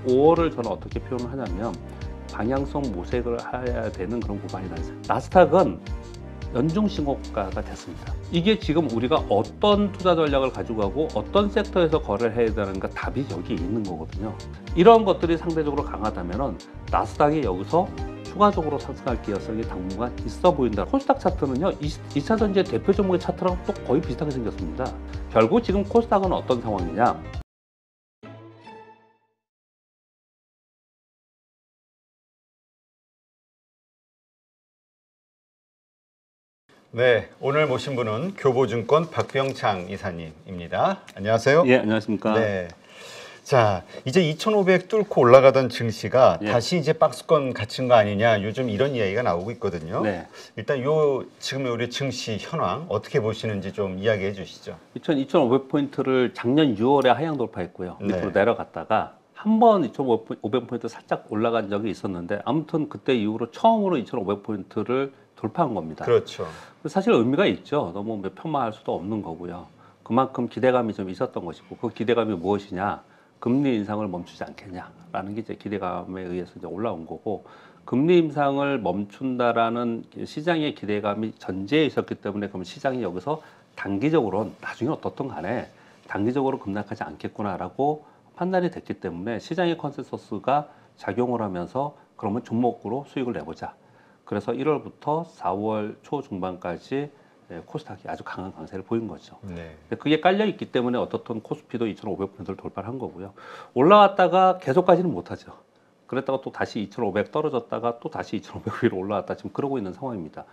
5월을 저는 어떻게 표현을 하냐면 방향성 모색을 해야 되는 그런 구간이다. 나스닥은 연중 신고가가 됐습니다. 이게 지금 우리가 어떤 투자 전략을 가지고 가고 어떤 섹터에서 거래를 해야 되는가 답이 여기에 있는 거거든요. 이런 것들이 상대적으로 강하다면 나스닥이 여기서 추가적으로 상승할 기회성이 당분간 있어 보인다. 코스닥 차트는요, 2차전지의 대표 종목의 차트랑 또 거의 비슷하게 생겼습니다. 결국 지금 코스닥은 어떤 상황이냐? 네, 오늘 모신 분은 교보증권 박병창 이사님입니다. 안녕하세요. 예, 안녕하십니까. 네. 자, 이제 2,500 뚫고 올라가던 증시가 예. 다시 이제 박스권 갇힌 거 아니냐, 요즘 이런 이야기가 나오고 있거든요. 네. 일단 지금 우리 증시 현황 어떻게 보시는지 좀 이야기해 주시죠. 2,500포인트를 작년 6월에 하향 돌파했고요. 밑으로 네. 내려갔다가 한 번 2,500포인트 살짝 올라간 적이 있었는데 아무튼 그때 이후로 처음으로 2,500포인트를 돌파한 겁니다. 그렇죠. 사실 의미가 있죠. 너무 몇 편만 할 수도 없는 거고요. 그만큼 기대감이 좀 있었던 것이고 그 기대감이 무엇이냐? 금리 인상을 멈추지 않겠냐라는 게 이제 기대감에 의해서 이제 올라온 거고 금리 인상을 멈춘다라는 시장의 기대감이 전제에 있었기 때문에 그럼 시장이 여기서 단기적으로는 나중에 어떻든 간에 단기적으로 급락하지 않겠구나라고 판단이 됐기 때문에 시장의 컨센서스가 작용을 하면서 그러면 종목으로 수익을 내보자. 그래서 1월부터 4월 초 중반까지 코스닥이 아주 강한 강세를 보인 거죠. 네. 그게 깔려 있기 때문에 어떻든 코스피도 2,500포인트를 돌파를 한 거고요. 올라왔다가 계속 가지는 못하죠. 그랬다가 또 다시 2,500 떨어졌다가 또 다시 2,500 위로 올라왔다 지금 그러고 있는 상황입니다.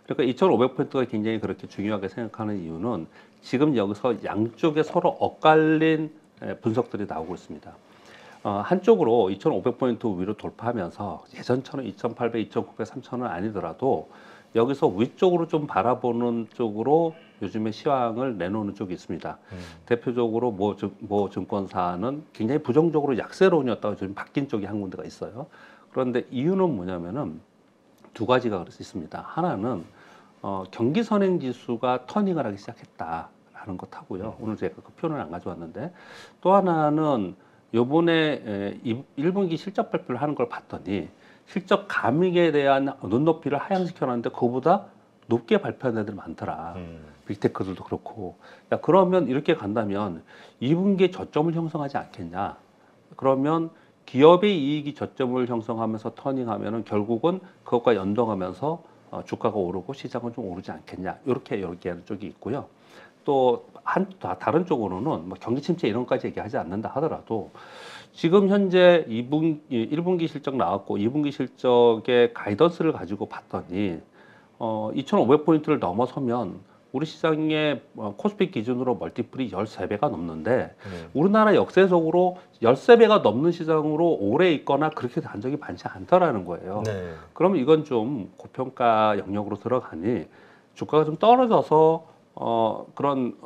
그러니까 2,500포인트가 굉장히 그렇게 중요하게 생각하는 이유는 지금 여기서 양쪽에 서로 엇갈린 분석들이 나오고 있습니다. 한쪽으로 2,500포인트 위로 돌파하면서 예전처럼 2,800, 2,900, 3,000은 아니더라도 여기서 위쪽으로 좀 바라보는 쪽으로 요즘에 시황을 내놓는 쪽이 있습니다. 대표적으로 모 증권사는 굉장히 부정적으로 약세론이었다가 좀 바뀐 쪽이 한 군데가 있어요. 그런데 이유는 뭐냐면은 두 가지가 그럴 수 있습니다. 하나는 경기 선행 지수가 터닝을 하기 시작했다라는 것하고요. 오늘 제가 그 표현을 안 가져왔는데 또 하나는 요번에 1분기 실적 발표를 하는 걸 봤더니 실적 감익에 대한 눈높이를 하향시켜놨는데 그거보다 높게 발표한 애들 많더라. 빅테크들도 그렇고. 야, 그러면 이렇게 간다면 2분기에 저점을 형성하지 않겠냐. 그러면 기업의 이익이 저점을 형성하면서 터닝하면은 결국은 그것과 연동하면서 주가가 오르고 시장은 좀 오르지 않겠냐. 이렇게 하는 쪽이 있고요. 또 다른 쪽으로는 뭐 경기 침체 이런 것까지 얘기하지 않는다 하더라도 지금 현재 1분기 실적 나왔고 2분기 실적의 가이던스를 가지고 봤더니 2,500포인트를 넘어서면 우리 시장의 코스피 기준으로 멀티플이 13배가 넘는데 우리나라 역사적으로 13배가 넘는 시장으로 오래 있거나 그렇게 간 적이 많지 않더라는 거예요. 네. 그러면 이건 좀 고평가 영역으로 들어가니 주가가 좀 떨어져서 그런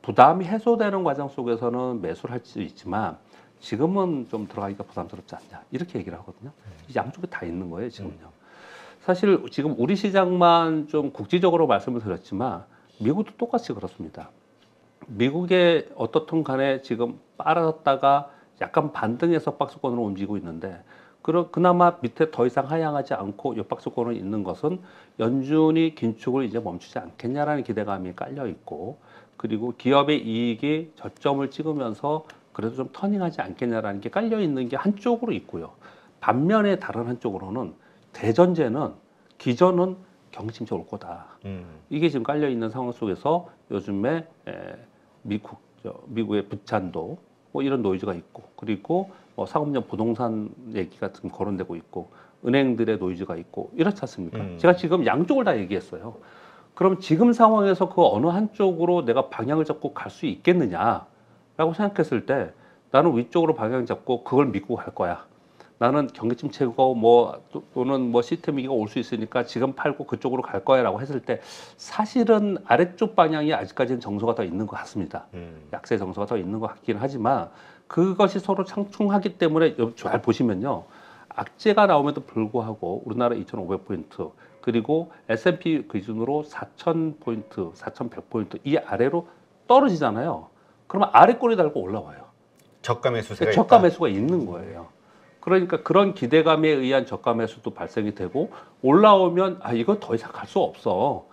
부담이 해소되는 과정 속에서는 매수를 할 수 있지만 지금은 좀 들어가기가 부담스럽지 않냐 이렇게 얘기를 하거든요. 양쪽에 다 있는 거예요 지금요. 사실 지금 우리 시장만 좀 국지적으로 말씀을 드렸지만 미국도 똑같이 그렇습니다. 미국의 어떻든 간에 지금 빨았다가 약간 반등해서 박스권으로 움직이고 있는데 그나마 밑에 더 이상 하향하지 않고 옆박스권에 있는 것은 연준이 긴축을 이제 멈추지 않겠냐라는 기대감이 깔려 있고 그리고 기업의 이익이 저점을 찍으면서 그래도 좀 터닝하지 않겠냐라는 게 깔려 있는 게 한쪽으로 있고요. 반면에 다른 한쪽으로는 대전제는 기존은 경기 침체 올 거다. 이게 지금 깔려 있는 상황 속에서 요즘에 미국의 부찬도 뭐 이런 노이즈가 있고 그리고 상업용 부동산 얘기가 지금 거론되고 있고 은행들의 노이즈가 있고 이렇지 않습니까? 제가 지금 양쪽을 다 얘기했어요. 그럼 지금 상황에서 그 어느 한쪽으로 내가 방향을 잡고 갈 수 있겠느냐라고 생각했을 때 나는 위쪽으로 방향 잡고 그걸 믿고 갈 거야. 나는 경기 침체고 또는 뭐 시스템 위기가 올 수 있으니까 지금 팔고 그쪽으로 갈 거야라고 했을 때 사실은 아래쪽 방향이 아직까지는 정서가 더 있는 것 같습니다. 약세 정서가 더 있는 것 같긴 하지만 그것이 서로 상충하기 때문에 잘 보시면요. 악재가 나옴에도 불구하고 우리나라 2,500포인트 그리고 S&P 기준으로 4,000포인트, 4,100포인트 이 아래로 떨어지잖아요. 그러면 아래 꼬리 달고 올라와요. 저가 매수세가 저가 있다. 매수가 있는 거예요. 그러니까 그런 기대감에 의한 저가 매수도 발생이 되고 올라오면 아 이거 더 이상 갈 수 없어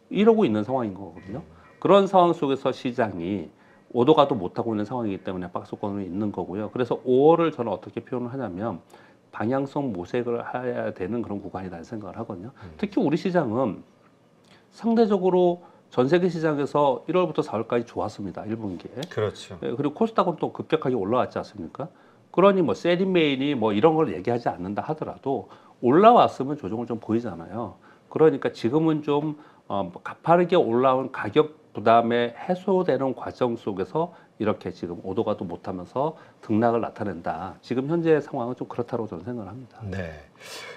이러고 있는 상황인 거거든요. 그런 상황 속에서 시장이 오도가도 못하고 있는 상황이기 때문에 박스권이 있는 거고요. 그래서 5월을 저는 어떻게 표현을 하냐면 방향성 모색을 해야 되는 그런 구간이라는 생각을 하거든요. 특히 우리 시장은 상대적으로 전 세계 시장에서 1월부터 4월까지 좋았습니다. 1분기에. 그렇죠. 그리고 코스닥은 또 급격하게 올라왔지 않습니까? 그러니 뭐 세리메인이 뭐 이런 걸 얘기하지 않는다 하더라도 올라왔으면 조정을 좀 보이잖아요. 그러니까 지금은 좀 가파르게 올라온 가격 부담에 해소되는 과정 속에서 이렇게 지금 오도가도 못하면서 등락을 나타낸다. 지금 현재 상황은 좀 그렇다고 저는 생각을 합니다. 네.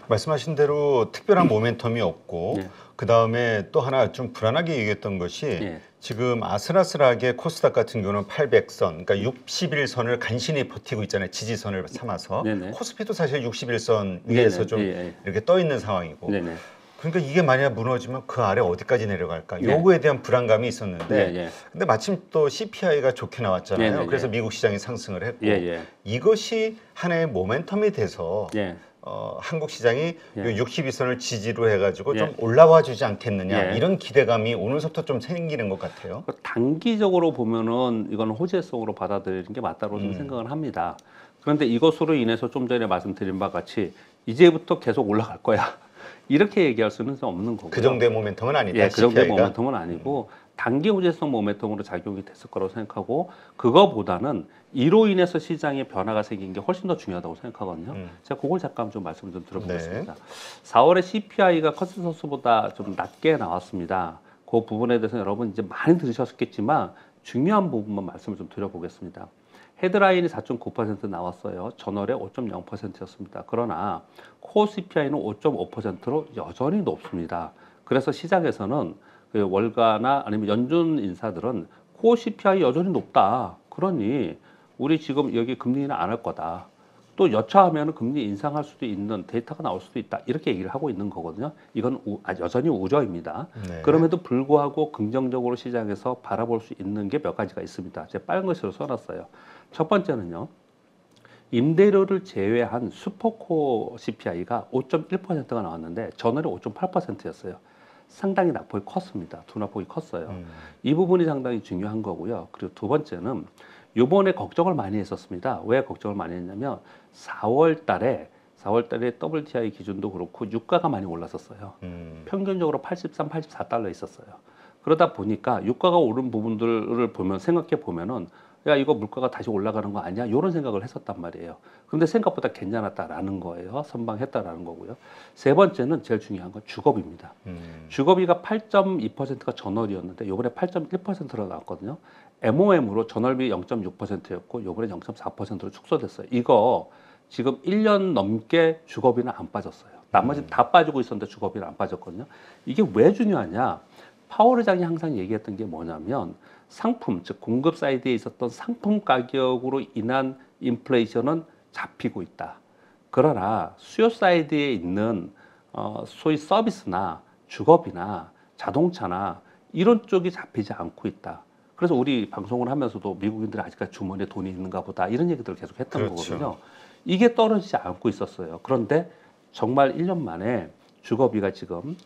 말씀하신 대로 특별한 모멘텀이 없고 네. 그 다음에 또 하나 좀 불안하게 얘기했던 것이 네. 지금 아슬아슬하게 코스닥 같은 경우는 800선, 그러니까 60일선을 간신히 버티고 있잖아요. 지지선을 삼아서. 네네. 코스피도 사실 61선 위에서 네네. 좀 예, 이렇게 떠 있는 상황이고. 네네. 그러니까 이게 만약 무너지면 그 아래 어디까지 내려갈까? 네. 요거에 대한 불안감이 있었는데 네, 예. 근데 마침 또 CPI가 좋게 나왔잖아요. 네, 네, 그래서 네. 미국 시장이 상승을 했고 예, 예. 이것이 하나의 모멘텀이 돼서 예. 한국 시장이 예. 62선을 지지로 해가지고 예. 좀 올라와 주지 않겠느냐 예. 이런 기대감이 오늘부터 좀 생기는 것 같아요. 단기적으로 보면은 이거는 호재성으로 받아들이는 게 맞다고 저는 생각을 합니다. 그런데 이것으로 인해서 좀 전에 말씀드린 바와 같이 이제부터 계속 올라갈 거야. 이렇게 얘기할 수는 없는 거고요. 그 정도의 모멘텀은 아니다. 예, 그 정도의 CPI 가. 모멘텀은 아니고 단기 호재성 모멘텀으로 작용이 됐을 거라고 생각하고 그거보다는 이로 인해서 시장에 변화가 생긴 게 훨씬 더 중요하다고 생각하거든요. 제가 그걸 잠깐 좀 말씀을 좀 드려보겠습니다. 4월에 CPI가 컨센서스보다 좀 낮게 나왔습니다. 그 부분에 대해서 여러분 이제 많이 들으셨겠지만 중요한 부분만 말씀을 좀 드려보겠습니다. 헤드라인이 4.9% 나왔어요. 전월에 5.0%였습니다. 그러나 코어 CPI는 5.5%로 여전히 높습니다. 그래서 시장에서는 그 월가나 아니면 연준 인사들은 코어 CPI 여전히 높다. 그러니 우리 지금 여기 금리는 안 할 거다. 또 여차하면 금리 인상할 수도 있는 데이터가 나올 수도 있다. 이렇게 얘기를 하고 있는 거거든요. 이건 여전히 우려입니다. 네. 그럼에도 불구하고 긍정적으로 시장에서 바라볼 수 있는 게 몇 가지가 있습니다. 제가 빨간 글씨로 써놨어요. 첫 번째는요. 임대료를 제외한 슈퍼코어 CPI가 5.1%가 나왔는데 전월에 5.8%였어요. 상당히 낙폭이 컸습니다. 두 낙폭이 컸어요. 이 부분이 상당히 중요한 거고요. 그리고 두 번째는 요번에 걱정을 많이 했었습니다. 왜 걱정을 많이 했냐면 4월 달에 WTI 기준도 그렇고 유가가 많이 올랐었어요. 평균적으로 83, 84달러 있었어요. 그러다 보니까 유가가 오른 부분들을 보면 생각해 보면은 야 이거 물가가 다시 올라가는 거 아니야? 이런 생각을 했었단 말이에요. 그런데 생각보다 괜찮았다라는 거예요. 선방했다라는 거고요. 세 번째는 제일 중요한 건 주거비입니다. 주거비가 8.2%가 전월이었는데 요번에 8.1%로 나왔거든요. MOM으로 전월비 0.6%였고 요번에 0.4%로 축소됐어요. 이거 지금 1년 넘게 주거비는 안 빠졌어요. 나머지 다 빠지고 있었는데 주거비는 안 빠졌거든요. 이게 왜 중요하냐? 파월 의장이 항상 얘기했던 게 뭐냐면 상품, 즉 공급 사이드에 있었던 상품 가격으로 인한 인플레이션은 잡히고 있다. 그러나 수요 사이드에 있는 소위 서비스나 주거비나 자동차나 이런 쪽이 잡히지 않고 있다. 그래서 우리 방송을 하면서도 미국인들이 아직까지 주머니에 돈이 있는가 보다 이런 얘기들을 계속 했던 그렇죠. 거거든요. 이게 떨어지지 않고 있었어요. 그런데 정말 1년 만에 주거비가 지금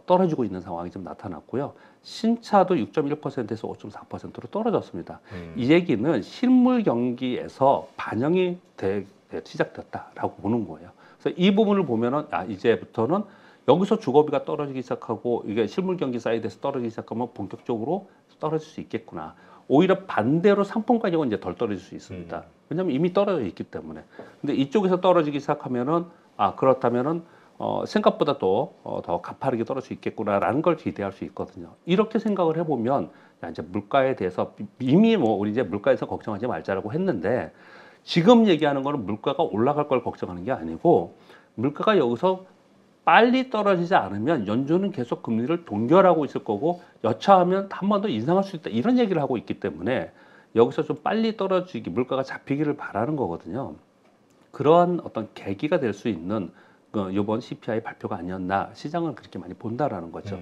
떨어지고 있는 상황이 좀 나타났고요. 신차도 6.1%에서 5.4%로 떨어졌습니다. 이 얘기는 실물 경기에서 반영이 시작됐다라고 보는 거예요. 그래서 이 부분을 보면은 이제부터는 여기서 주거비가 떨어지기 시작하고 이게 실물 경기 사이드에서 떨어지기 시작하면 본격적으로 떨어질 수 있겠구나. 오히려 반대로 상품 가격은 이제 덜 떨어질 수 있습니다. 왜냐하면 이미 떨어져 있기 때문에. 근데 이쪽에서 떨어지기 시작하면은 그렇다면은 생각보다 더 가파르게 떨어질 수 있겠구나라는 걸 기대할 수 있거든요. 이렇게 생각을 해보면 이제 물가에 대해서 이미 우리 이제 물가에서 걱정하지 말자라고 했는데 지금 얘기하는 거는 물가가 올라갈 걸 걱정하는 게 아니고 물가가 여기서 빨리 떨어지지 않으면 연준은 계속 금리를 동결하고 있을 거고 여차하면 한 번 더 인상할 수 있다 이런 얘기를 하고 있기 때문에 여기서 좀 빨리 떨어지기 물가가 잡히기를 바라는 거거든요. 그러한 어떤 계기가 될 수 있는 이번 CPI 발표가 아니었나 시장은 그렇게 많이 본다라는 거죠.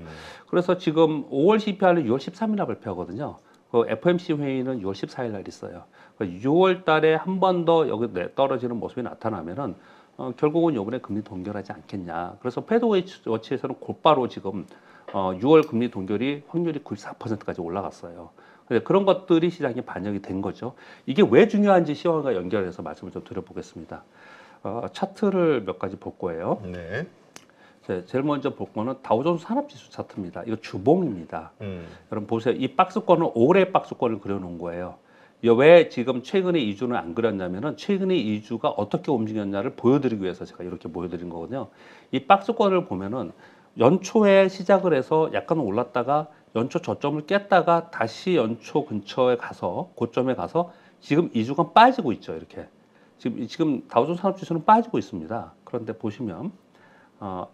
그래서 지금 5월 CPI를 6월 13일에 발표하거든요. 그 FOMC 회의는 6월 14일 날 있어요. 6월 달에 한 번 더 여기 떨어지는 모습이 나타나면은 결국은 이번에 금리 동결하지 않겠냐. 그래서 패드워치에서는 곧바로 지금 6월 금리 동결이 확률이 94%까지 올라갔어요. 그런 것들이 시장에 반영이 된 거죠. 이게 왜 중요한지 시황과 연결해서 말씀을 좀 드려보겠습니다. 차트를 몇 가지 볼 거예요. 네. 제일 먼저 볼 거는 다우존스 산업지수 차트입니다. 이거 주봉입니다. 여러분 보세요. 이 박스권은 올해 박스권을 그려놓은 거예요. 이거 왜 지금 최근의 2주는 안 그렸냐면은 최근의 2주가 어떻게 움직였냐를 보여드리기 위해서 제가 이렇게 보여드린 거거든요. 이 박스권을 보면은 연초에 시작을 해서 약간 올랐다가 연초 저점을 깼다가 다시 연초 근처에 가서 고점에 가서 지금 2주간 빠지고 있죠. 이렇게 지금 다우존스 산업지수는 빠지고 있습니다. 그런데 보시면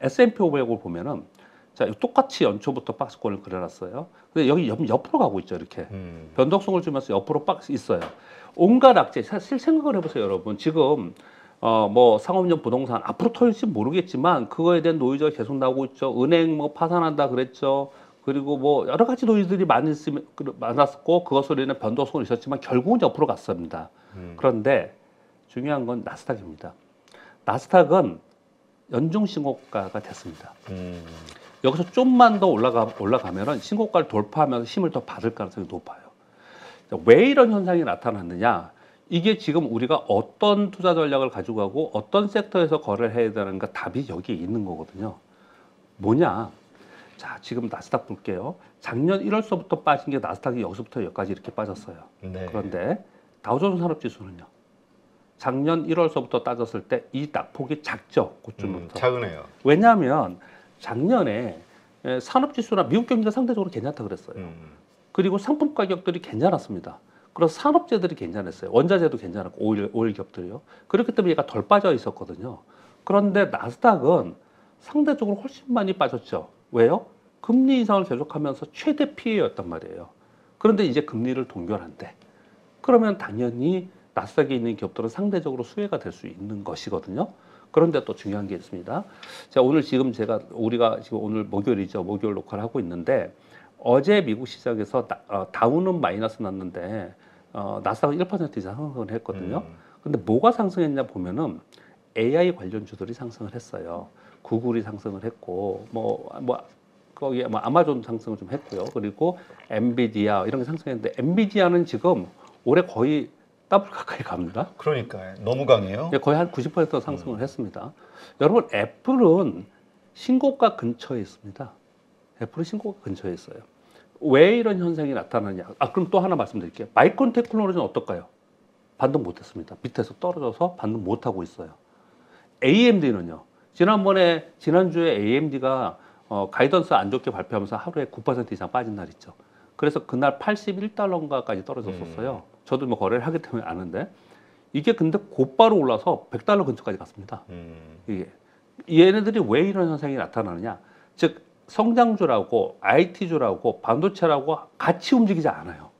S&P 500을 보면은 자 똑같이 연초부터 박스권을 그려놨어요. 근데 여기 옆으로 가고 있죠. 이렇게 변동성을 주면서 옆으로 박스 있어요. 온갖 악재 사실 생각을 해보세요, 여러분. 지금 뭐 상업용 부동산 앞으로 터질지 모르겠지만 그거에 대한 노이즈가 계속 나오고 있죠. 은행 뭐 파산한다 그랬죠. 그리고 뭐 여러 가지 노이즈들이 많았고 그것으로 인해 변동성은 있었지만 결국은 옆으로 갔습니다. 그런데 중요한 건 나스닥입니다. 나스닥은 연중 신고가가 됐습니다. 여기서 좀만 더 올라가면은 신고가를 돌파하면서 힘을 더 받을 가능성이 높아요. 왜 이런 현상이 나타났느냐? 이게 지금 우리가 어떤 투자 전략을 가지고 가고 어떤 섹터에서 거래를 해야 되는가 답이 여기에 있는 거거든요. 뭐냐? 자, 지금 나스닥 볼게요. 작년 1월서부터 빠진 게 나스닥이 여기서부터 여기까지 이렇게 빠졌어요. 네. 그런데 다우존스 산업지수는요. 작년 1월서부터 따졌을 때 이 낙폭이 작죠. 그쯤부터. 작으네요. 왜냐하면 작년에 산업지수나 미국 경기가 상대적으로 괜찮다 그랬어요. 그리고 상품 가격들이 괜찮았습니다. 그래서 산업재들이 괜찮았어요. 원자재도 괜찮았고 오일 기업들이요. 그렇기 때문에 얘가 덜 빠져 있었거든요. 그런데 나스닥은 상대적으로 훨씬 많이 빠졌죠. 왜요? 금리 인상을 계속하면서 최대 피해였단 말이에요. 그런데 이제 금리를 동결한대. 그러면 당연히 나스닥에 있는 기업들은 상대적으로 수혜가 될 수 있는 것이거든요. 그런데 또 중요한 게 있습니다. 자, 우리가 지금 오늘 목요일이죠. 목요일 녹화를 하고 있는데 어제 미국 시장에서 다우는 마이너스 났는데 나스닥은 1% 이상 상승을 했거든요. 근데 뭐가 상승했냐 보면은 AI 관련주들이 상승을 했어요. 구글이 상승을 했고 거기에 아마존 상승을 좀 했고요. 그리고 엔비디아 이런 게 상승했는데 엔비디아는 지금 올해 거의 더블 가까이 갑니다. 그러니까요. 너무 강해요. 네, 거의 한 90% 상승을 했습니다. 여러분, 애플은 신고가 근처에 있습니다. 애플은 신고가 근처에 있어요. 왜 이런 현상이 나타나냐? 그럼 또 하나 말씀드릴게요. 마이크론 테크놀로지는 어떨까요? 반등 못했습니다. 밑에서 떨어져서 반등 못하고 있어요. AMD는요. 지난주에 AMD가 가이던스 안 좋게 발표하면서 하루에 9% 이상 빠진 날 있죠. 그래서 그날 81달러인가까지 떨어졌었어요. 저도 뭐 거래를 하기 때문에 아는데 이게 근데 곧바로 올라서 100달러 근처까지 갔습니다. 이게 얘네들이 왜 이런 현상이 나타나느냐? 즉 성장주라고 IT주라고 반도체라고 같이 움직이지 않아요.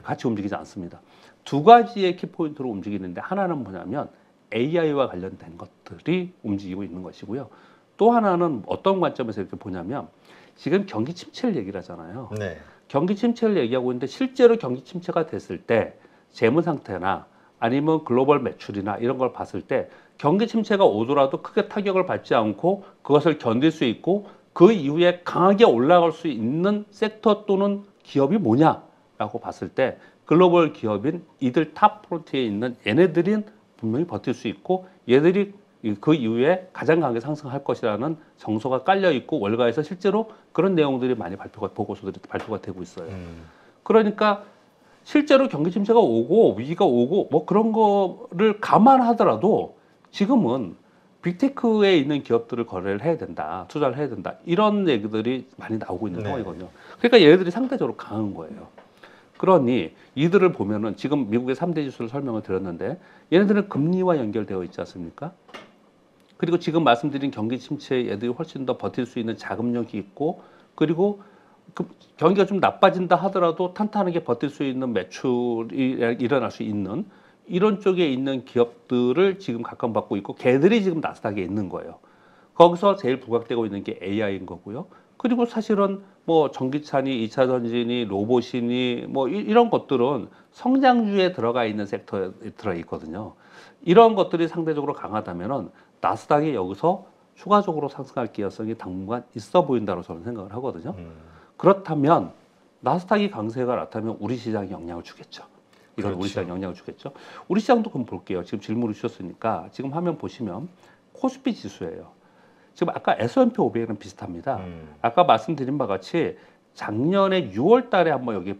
같이 움직이지 않습니다. 두 가지의 키포인트로 움직이는데 하나는 뭐냐면 AI와 관련된 것들이 움직이고 있는 것이고요. 또 하나는 어떤 관점에서 이렇게 보냐면 지금 경기 침체를 얘기를 하잖아요. 네. 경기 침체를 얘기하고 있는데 실제로 경기 침체가 됐을 때 재무 상태나 아니면 글로벌 매출이나 이런 걸 봤을 때 경기 침체가 오더라도 크게 타격을 받지 않고 그것을 견딜 수 있고 그 이후에 강하게 올라갈 수 있는 섹터 또는 기업이 뭐냐라고 봤을 때 글로벌 기업인 이들 탑 프론트에 있는 얘네들은 분명히 버틸 수 있고 얘들이 그 이후에 가장 강하게 상승할 것이라는 정서가 깔려 있고 월가에서 실제로 그런 내용들이 많이 보고서들이 발표가 되고 있어요. 그러니까 실제로 경기 침체가 오고 위기가 오고 뭐 그런 거를 감안하더라도 지금은 빅테크에 있는 기업들을 거래를 해야 된다, 투자를 해야 된다 이런 얘기들이 많이 나오고 있는 상황이거든요. 그러니까 얘네들이 상대적으로 강한 거예요. 그러니 이들을 보면은 지금 미국의 3대 지수를 설명을 드렸는데 얘네들은 금리와 연결되어 있지 않습니까? 그리고 지금 말씀드린 경기 침체에 얘들이 훨씬 더 버틸 수 있는 자금력이 있고 그리고 경기가 좀 나빠진다 하더라도 탄탄하게 버틸 수 있는 매출이 일어날 수 있는 이런 쪽에 있는 기업들을 지금 각광받고 있고 걔들이 지금 나스닥에 있는 거예요. 거기서 제일 부각되고 있는 게 AI인 거고요. 그리고 사실은 뭐 전기차니, 2차 전지니, 로봇이니 뭐 이런 것들은 성장주에 들어가 있는 섹터에 들어 있거든요. 이런 것들이 상대적으로 강하다면은 나스닥이 여기서 추가적으로 상승할 기회성이 당분간 있어 보인다고 저는 생각을 하거든요. 그렇다면 나스닥이 강세가 나타나면 우리 시장에 영향을 주겠죠. 이건 그렇죠. 우리 시장에 영향을 주겠죠. 우리 시장도 그럼 볼게요. 지금 질문을 주셨으니까 지금 화면 보시면 코스피 지수예요. 지금 아까 S&P 500이랑 비슷합니다. 아까 말씀드린 바와 같이 작년에 6월 달에 한번 여기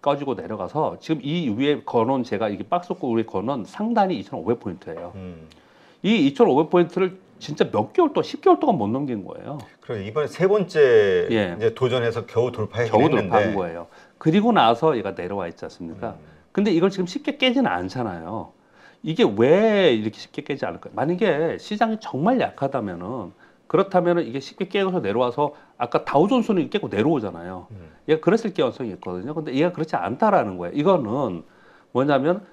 꺼지고 내려가서 지금 이 위에 거는 제가 이게 박스권 위에 거는 상단이 2,500포인트예요. 이 2,500포인트를 진짜 몇 개월 동안 10개월 동안 못 넘긴 거예요. 그래 이번에 세 번째 예. 이제 도전해서 겨우 돌파했긴 겨우 했는데 돌파한 거예요. 그리고 나서 얘가 내려와 있지 않습니까? 근데 이걸 지금 쉽게 깨지는 않잖아요. 이게 왜 이렇게 쉽게 깨지 않을까요? 만약에 시장이 정말 약하다면은 그렇다면은 이게 쉽게 깨서 내려와서 아까 다우존스는 깨고 내려오잖아요. 얘가 그랬을 가능성이 있거든요. 근데 얘가 그렇지 않다라는 거예요. 이거는 뭐냐면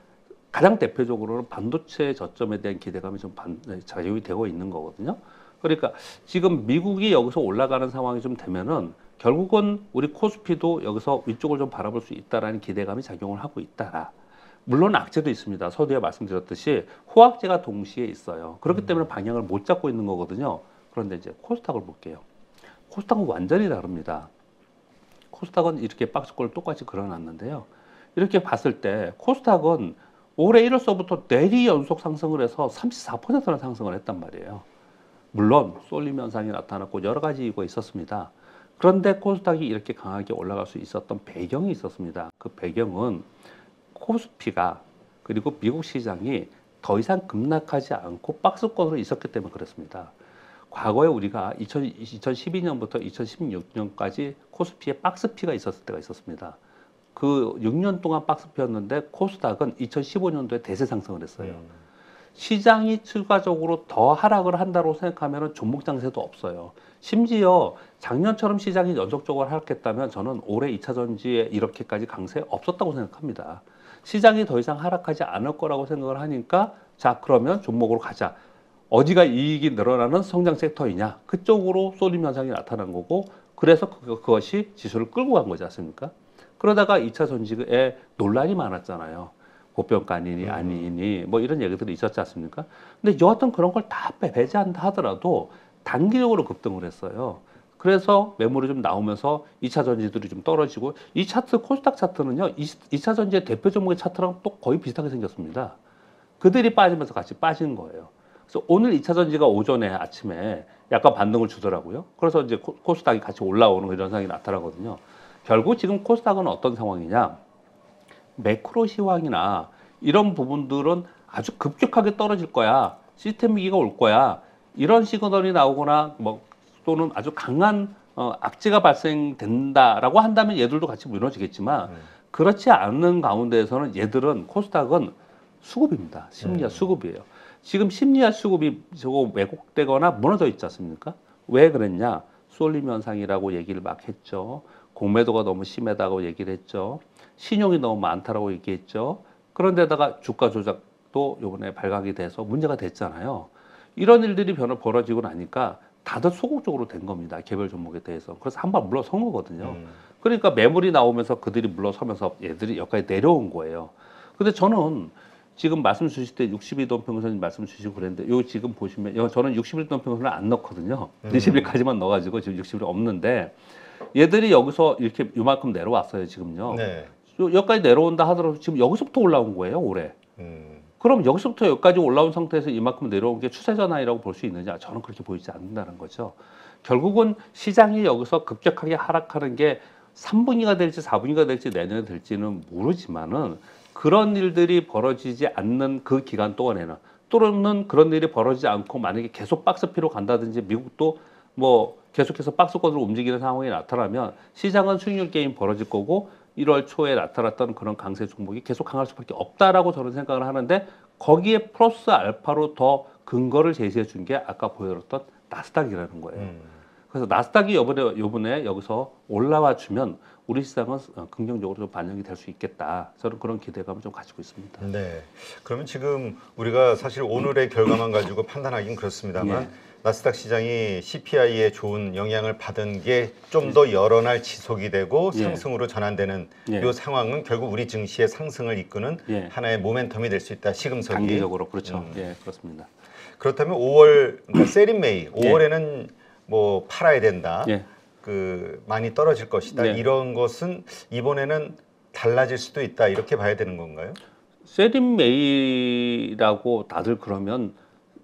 가장 대표적으로는 반도체 저점에 대한 기대감이 좀 작용이 되고 있는 거거든요. 그러니까 지금 미국이 여기서 올라가는 상황이 좀 되면은 결국은 우리 코스피도 여기서 위쪽을 좀 바라볼 수 있다라는 기대감이 작용을 하고 있다. 물론 악재도 있습니다. 서두에 말씀드렸듯이 호악재가 동시에 있어요. 그렇기 때문에 방향을 못 잡고 있는 거거든요. 그런데 이제 코스닥을 볼게요. 코스닥은 완전히 다릅니다. 코스닥은 이렇게 박스권을 똑같이 그려놨는데요. 이렇게 봤을 때 코스닥은 올해 1월서부터 4리 연속 상승을 해서 34%나 상승을 했단 말이에요. 물론 쏠림 현상이 나타났고 여러 가지 이유가 있었습니다. 그런데 코스닥이 이렇게 강하게 올라갈 수 있었던 배경이 있었습니다. 그 배경은 코스피가 그리고 미국 시장이 더 이상 급락하지 않고 박스권으로 있었기 때문에 그렇습니다. 과거에 우리가 2012년부터 2016년까지 코스피에 박스피가 있었을 때가 있었습니다. 그 6년 동안 박스피였는데 코스닥은 2015년도에 대세 상승을 했어요. 시장이 추가적으로 더 하락을 한다고 생각하면 종목 장세도 없어요. 심지어 작년처럼 시장이 연속적으로 하락했다면 저는 올해 2차 전지에 이렇게까지 강세 없었다고 생각합니다. 시장이 더 이상 하락하지 않을 거라고 생각을 하니까 자 그러면 종목으로 가자. 어디가 이익이 늘어나는 성장 섹터이냐 그쪽으로 쏠림 현상이 나타난 거고 그래서 그것이 지수를 끌고 간 거지 않습니까? 그러다가 2차 전지에 논란이 많았잖아요. 고평가니니 아니니 뭐 이런 얘기들이 있었지 않습니까? 근데 여하튼 그런 걸 다 배제한다 하더라도 단기적으로 급등을 했어요. 그래서 매물이 좀 나오면서 2차 전지들이 좀 떨어지고 이 차트 코스닥 차트는요. 2차 전지의 대표 종목의 차트랑 또 거의 비슷하게 생겼습니다. 그들이 빠지면서 같이 빠지는 거예요. 그래서 오늘 2차 전지가 오전에 아침에 약간 반등을 주더라고요. 그래서 이제 코스닥이 같이 올라오는 이런 현상이 나타나거든요. 결국 지금 코스닥은 어떤 상황이냐? 매크로 시황이나 이런 부분들은 아주 급격하게 떨어질 거야. 시스템 위기가 올 거야. 이런 시그널이 나오거나 뭐 또는 아주 강한 악재가 발생된다라고 한다면 얘들도 같이 무너지겠지만 그렇지 않는 가운데에서는 얘들은 코스닥은 수급입니다. 심리화 수급이에요. 지금 심리화 수급이 저거 왜곡되거나 무너져 있지 않습니까? 왜 그랬냐? 쏠림 현상이라고 얘기를 막 했죠. 공매도가 너무 심하다고 얘기를 했죠. 신용이 너무 많다라고 얘기했죠. 그런데다가 주가 조작도 이번에 발각이 돼서 문제가 됐잖아요. 이런 일들이 벌어지고 나니까 다들 소극적으로 된 겁니다. 개별 종목에 대해서. 그래서 한 발 물러선 거거든요. 그러니까 매물이 나오면서 그들이 물러서면서 얘들이 여기까지 내려온 거예요. 근데 저는 지금 말씀 주실 때 62도 평선님 말씀 주시고 그랬는데 요 지금 보시면 저는 61도 평선을 안 넣거든요. 20일까지만 넣어가지고 지금 60일이 없는데 얘들이 여기서 이렇게 요만큼 내려왔어요. 지금요. 네. 여기까지 내려온다 하더라도 지금 여기서부터 올라온 거예요. 올해. 그럼 여기서부터 여기까지 올라온 상태에서 이만큼 내려온 게 추세 전환이라고 볼 수 있느냐? 저는 그렇게 보이지 않는다는 거죠. 결국은 시장이 여기서 급격하게 하락하는 게 3분기가 될지 4분기가 될지 내년에 될지는 모르지만은 그런 일들이 벌어지지 않는 그 기간 동안에는 또는 그런 일이 벌어지지 않고 만약에 계속 박스피로 간다든지 미국도 뭐 계속해서 박스권으로 움직이는 상황이 나타나면 시장은 수익률 게임 벌어질 거고 1월 초에 나타났던 그런 강세 종목이 계속 강할 수밖에 없다라고 저는 생각을 하는데 거기에 플러스 알파로 더 근거를 제시해 준 게 아까 보여드렸던 나스닥이라는 거예요. 그래서 나스닥이 요번에 여기서 올라와 주면 우리 시장은 긍정적으로 좀 반영이 될 수 있겠다. 저는 그런 기대감을 좀 가지고 있습니다. 네. 그러면 지금 우리가 사실 오늘의 결과만 가지고 판단하기는 그렇습니다만 예. 나스닥 시장이 CPI에 좋은 영향을 받은 게 좀 더 여러 날 지속이 되고 예. 상승으로 전환되는 예. 이 상황은 결국 우리 증시의 상승을 이끄는 예. 하나의 모멘텀이 될 수 있다. 시금석이. 단기적으로 그렇죠. 예, 그렇습니다. 그렇다면 5월 그러니까 세린메이 5월에는 뭐 팔아야 된다. 예. 그 많이 떨어질 것이다. 네. 이런 것은 이번에는 달라질 수도 있다. 이렇게 봐야 되는 건가요? 셀인 메이라고 다들 그러면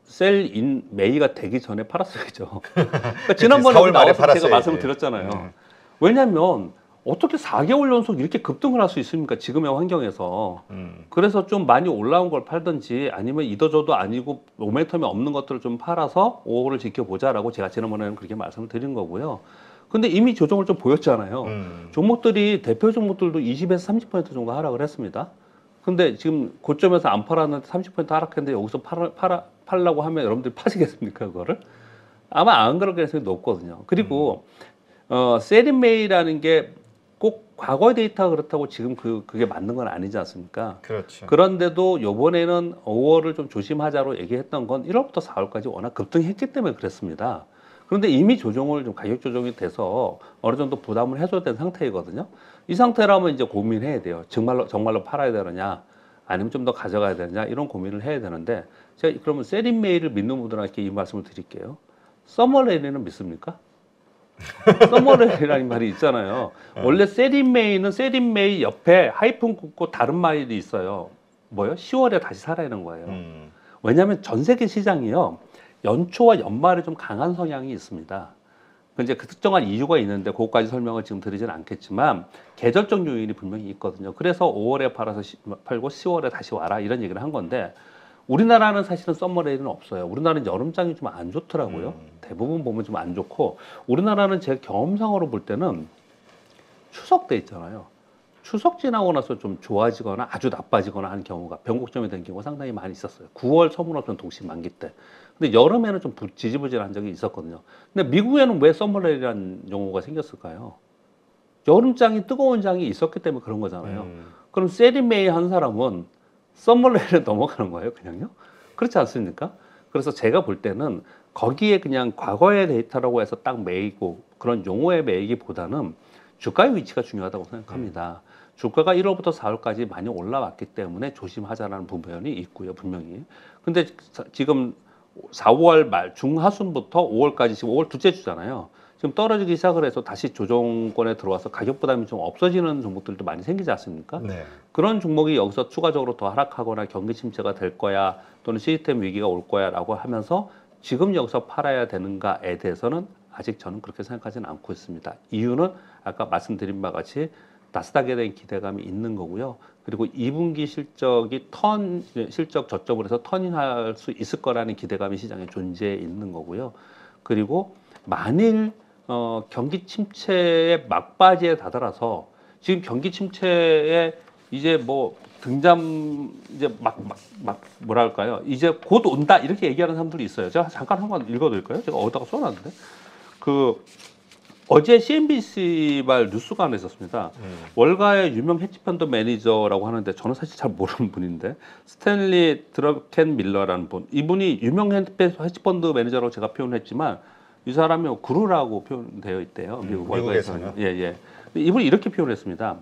셀인 메이가 되기 전에 팔았어야죠. 그러니까 지난번에 4월 말에 나와서 제가 팔았어야지. 말씀을 드렸잖아요. 왜냐하면 어떻게 4개월 연속 이렇게 급등을 할 수 있습니까? 지금의 환경에서. 그래서 좀 많이 올라온 걸 팔든지 아니면 이도저도 아니고 모멘텀이 없는 것들을 좀 팔아서 5월을 지켜보자라고 제가 지난번에는 그렇게 말씀을 드린 거고요. 근데 이미 조정을 좀 보였잖아요. 종목들이 대표 종목들도 20에서 30% 정도 하락을 했습니다. 근데 지금 고점에서 안 팔았는데 30% 하락했는데 여기서 팔라고 하면 여러분들이 파시겠습니까, 그거를? 아마 안 그럴 가능성이 높거든요. 그리고 세린메이라는 게 꼭 과거의 데이터가 그렇다고 지금 그게 맞는 건 아니지 않습니까? 그렇죠. 그런데도 요번에는 5월을 좀 조심하자로 얘기했던 건 1월부터 4월까지 워낙 급등했기 때문에 그랬습니다. 그런데 이미 조정을 좀 가격 조정이 돼서 어느 정도 부담을 해소된 상태이거든요. 이 상태라면 이제 고민해야 돼요. 정말로 팔아야 되느냐, 아니면 좀 더 가져가야 되느냐 이런 고민을 해야 되는데 제가 그러면 세린메이를 믿는 분들한테 이 말씀을 드릴게요. 서머레일리는 믿습니까? 서머레일이라는 말이 있잖아요. 원래 세린메이는 세린메이 옆에 하이픈 긋고 다른 말이 있어요. 뭐요? 10월에 다시 살아나는 거예요. 왜냐하면 전 세계 시장이요. 연초와 연말에 좀 강한 성향이 있습니다. 이제 그 특정한 이유가 있는데 그것까지 설명을 지금 드리진 않겠지만 계절적 요인이 분명히 있거든요. 그래서 5월에 팔고 10월에 다시 와라 이런 얘기를 한 건데 우리나라는 사실은 썸머레일은 없어요. 우리나라는 여름장이 좀 안 좋더라고요. 대부분 보면 좀 안 좋고 우리나라는 제 경험상으로 볼 때는 추석 때 있잖아요. 추석 지나고 나서 좀 좋아지거나 아주 나빠지거나 하는 경우가 변곡점이 된 경우가 상당히 많이 있었어요. 9월 서문화편 동시 만기 때. 근데 여름에는 좀 지지부진한 적이 있었거든요. 근데 미국에는 왜 서머레일이라는 용어가 생겼을까요? 여름장이 뜨거운 장이 있었기 때문에 그런 거잖아요. 그럼 세린메이 한 사람은 서머레일에 넘어가는 거예요, 그냥요? 그렇지 않습니까? 그래서 제가 볼 때는 거기에 그냥 과거의 데이터라고 해서 딱 매이고 그런 용어에 매이기보다는 주가의 위치가 중요하다고 생각합니다. 주가가 1월부터 4월까지 많이 올라왔기 때문에 조심하자라는 부분이 있고요, 분명히. 근데 지금 4월 말 중하순부터 5월까지 지금 5월 둘째 주잖아요. 지금 떨어지기 시작을 해서 다시 조정권에 들어와서 가격 부담이 좀 없어지는 종목들도 많이 생기지 않습니까? 네. 그런 종목이 여기서 추가적으로 더 하락하거나 경기 침체가 될 거야 또는 시스템 위기가 올 거야라고 하면서 지금 여기서 팔아야 되는가에 대해서는 아직 저는 그렇게 생각하지는 않고 있습니다. 이유는 아까 말씀드린 바와 같이 나스닥에 대한 기대감이 있는 거고요. 그리고 2분기 실적이 실적 저점을 해서 턴인할 수 있을 거라는 기대감이 시장에 존재해 있는 거고요. 그리고 만일 경기 침체의 막바지에 다다라서 지금 경기 침체에 이제 뭐 등잔 이제 막 뭐랄까요? 이제 곧 온다 이렇게 얘기하는 사람들이 있어요. 제가 잠깐 한번 읽어드릴까요? 제가 어디다가 써놨는데 어제 CNBC-발 뉴스가 하나 있었습니다. 월가의 유명 헤지펀드 매니저라고 하는데 저는 사실 잘 모르는 분인데 스탠리 드러켄 밀러라는 분. 이분이 유명 헤지펀드 매니저라고 제가 표현했지만 이 사람이 구루라고 표현되어 있대요. 미국 월가에서는. 예. 이분이 이렇게 표현했습니다.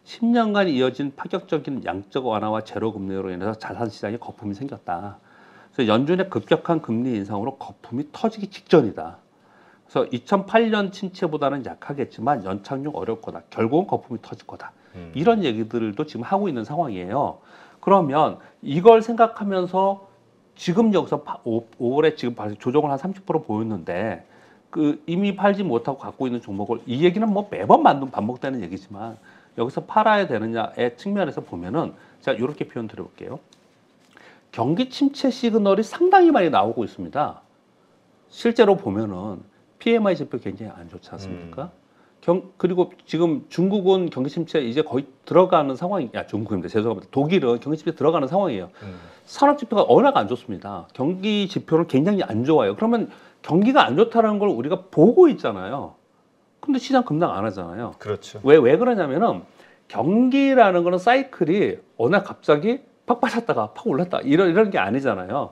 10년간 이어진 파격적인 양적 완화와 제로 금리로 인해서 자산 시장에 거품이 생겼다. 그래서 연준의 급격한 금리 인상으로 거품이 터지기 직전이다. 그래서 2008년 침체보다는 약하겠지만 연착륙 어려울 거다. 결국은 거품이 터질 거다. 이런 얘기들도 지금 하고 있는 상황이에요. 그러면 이걸 생각하면서 지금 여기서 5월에 지금 조정을 한 30% 보였는데 이미 팔지 못하고 갖고 있는 종목을 이 얘기는 뭐 매번 반복되는 얘기지만 여기서 팔아야 되느냐의 측면에서 보면은 제가 이렇게 표현 드려볼게요. 경기 침체 시그널이 상당히 많이 나오고 있습니다. 실제로 보면은 PMI 지표 굉장히 안 좋지 않습니까? 그리고 지금 중국은 경기 침체 이제 거의 들어가는 상황이야. 중국입니다. 죄송합니다. 독일은 경기 침체 들어가는 상황이에요. 산업 지표가 워낙 안 좋습니다. 경기 지표는 굉장히 안 좋아요. 그러면 경기가 안 좋다는 걸 우리가 보고 있잖아요. 근데 시장 급락 안 하잖아요. 그렇죠. 왜 그러냐면은 경기라는 거는 사이클이 어느 날 갑자기 팍 빠졌다가 팍 올랐다 이런 게 아니잖아요.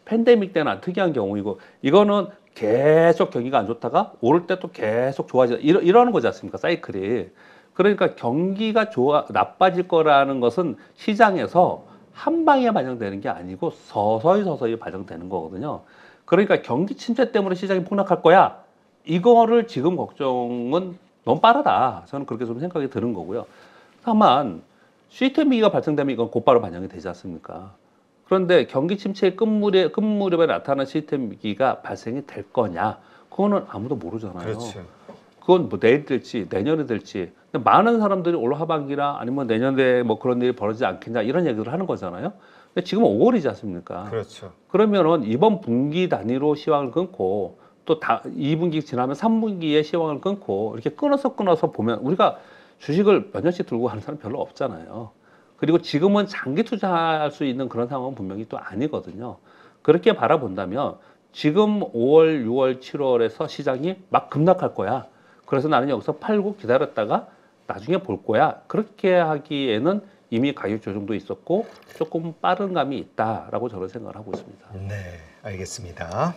팬데믹 때는 특이한 경우이고 이거는 계속 경기가 안 좋다가 오를 때 또 계속 좋아지다 이러는 거지 않습니까? 사이클이. 그러니까 경기가 나빠질 거라는 것은 시장에서 한 방에 반영되는 게 아니고 서서히 반영되는 거거든요. 그러니까 경기 침체 때문에 시장이 폭락할 거야. 이거를 지금 걱정은 너무 빠르다. 저는 그렇게 좀 생각이 드는 거고요. 다만 시스템 위기가 발생되면 이건 곧바로 반영이 되지 않습니까? 그런데 경기 침체의 끝무렵에 나타난 시스템 위기가 발생이 될 거냐? 그거는 아무도 모르잖아요. 그렇죠. 그건 뭐 내일 될지 내년에 될지. 근데 많은 사람들이 올 하반기나 아니면 내년에 뭐 그런 일이 벌어지지 않겠냐 이런 얘기를 하는 거잖아요. 근데 지금 5월이지 않습니까? 그렇죠. 그러면은 이번 분기 단위로 시황을 끊고 또 2분기 지나면 3분기에 시황을 끊고 이렇게 끊어서 보면 우리가 주식을 몇 년씩 들고 가는 사람 별로 없잖아요. 그리고 지금은 장기 투자할 수 있는 그런 상황은 분명히 또 아니거든요. 그렇게 바라본다면 지금 5월, 6월, 7월에서 시장이 막 급락할 거야. 그래서 나는 여기서 팔고 기다렸다가 나중에 볼 거야. 그렇게 하기에는 이미 가격 조정도 있었고 조금 빠른 감이 있다라고 저는 생각을 하고 있습니다. 네, 알겠습니다.